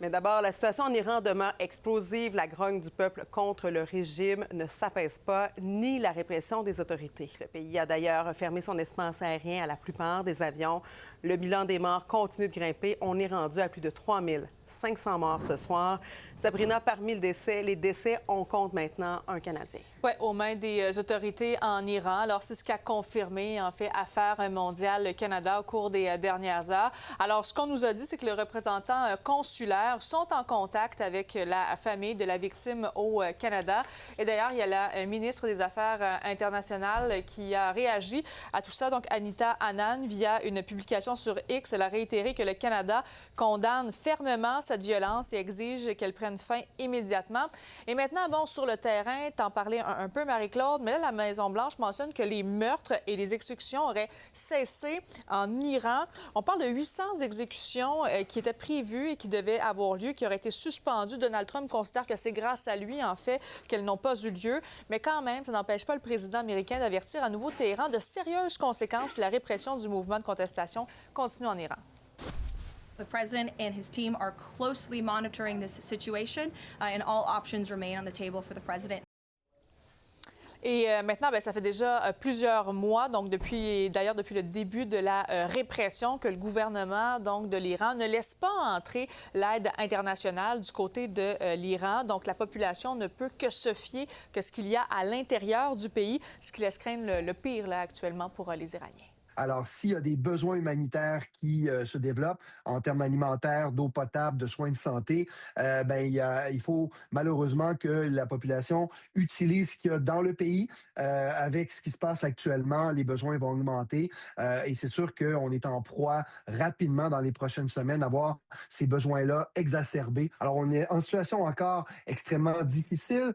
Mais d'abord, la situation en Iran demeure explosive. La grogne du peuple contre le régime ne s'apaise pas, ni la répression des autorités. Le pays a d'ailleurs fermé son espace aérien à la plupart des avions. Le bilan des morts continue de grimper. On est rendu à plus de 3500 morts ce soir. Sabrina, parmi les décès, on compte maintenant un Canadien. Oui, aux mains des autorités en Iran. Alors, c'est ce qu'a confirmé, en fait, Affaires mondiales Canada au cours des dernières heures. Alors, ce qu'on nous a dit, c'est que les représentants consulaires sont en contact avec la famille de la victime au Canada. Et d'ailleurs, il y a la ministre des Affaires internationales qui a réagi à tout ça. Donc, Anita Anand, via une publication sur X, elle a réitéré que le Canada condamne fermement cette violence et exige qu'elle prenne fin immédiatement. Et maintenant, bon, sur le terrain, t'en parlais un peu, Marie-Claude, mais là, la Maison-Blanche mentionne que les meurtres et les exécutions auraient cessé en Iran. On parle de 800 exécutions qui étaient prévues et qui devaient avoir lieu, qui auraient été suspendues. Donald Trump considère que c'est grâce à lui, en fait, qu'elles n'ont pas eu lieu. Mais quand même, ça n'empêche pas le président américain d'avertir à nouveau Téhéran de sérieuses conséquences. La répression du mouvement de contestation continue en Iran. The president and his team are closely monitoring this situation, and all options remain on the table for the president. Et maintenant, bien, ça fait déjà plusieurs mois, donc depuis le début de la répression, que le gouvernement donc, de l'Iran ne laisse pas entrer l'aide internationale du côté de l'Iran. Donc, la population ne peut que se fier que ce qu'il y a à l'intérieur du pays, ce qui laisse craindre le pire là, actuellement pour les Iraniens. Alors, s'il y a des besoins humanitaires qui se développent en termes alimentaires, d'eau potable, de soins de santé, il faut malheureusement que la population utilise ce qu'il y a dans le pays. Avec ce qui se passe actuellement, les besoins vont augmenter et c'est sûr qu'on est en proie rapidement dans les prochaines semaines à voir ces besoins-là exacerbés. Alors, on est en situation encore extrêmement difficile.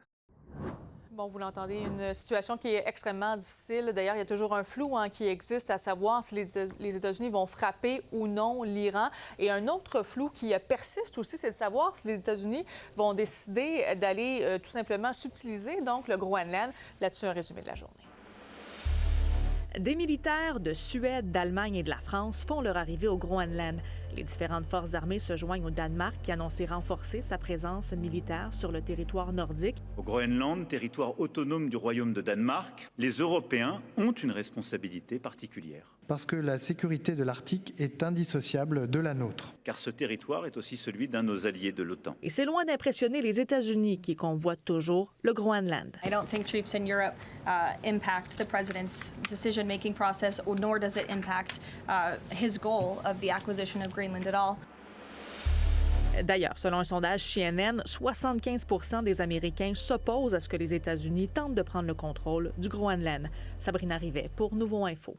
Bon, vous l'entendez, une situation qui est extrêmement difficile. D'ailleurs, il y a toujours un flou qui existe, à savoir si les États-Unis vont frapper ou non l'Iran. Et un autre flou qui persiste aussi, c'est de savoir si les États-Unis vont décider d'aller tout simplement subtiliser donc le Groenland. Là-dessus, un résumé de la journée. Des militaires de Suède, d'Allemagne et de la France font leur arrivée au Groenland. Les différentes forces armées se joignent au Danemark qui a annoncé renforcer sa présence militaire sur le territoire nordique. Au Groenland, territoire autonome du Royaume de Danemark, les Européens ont une responsabilité particulière. Parce que la sécurité de l'Arctique est indissociable de la nôtre. Car ce territoire est aussi celui d'un de nos alliés de l'OTAN. Et c'est loin d'impressionner les États-Unis qui convoitent toujours le Groenland. I don't think troops in Europe impact the president's decision-making process, or nor does it impact his goal of the acquisition of Greenland at all. D'ailleurs, selon un sondage CNN, 75 % des Américains s'opposent à ce que les États-Unis tentent de prendre le contrôle du Groenland. Sabrina Rivet pour Nouveau Info.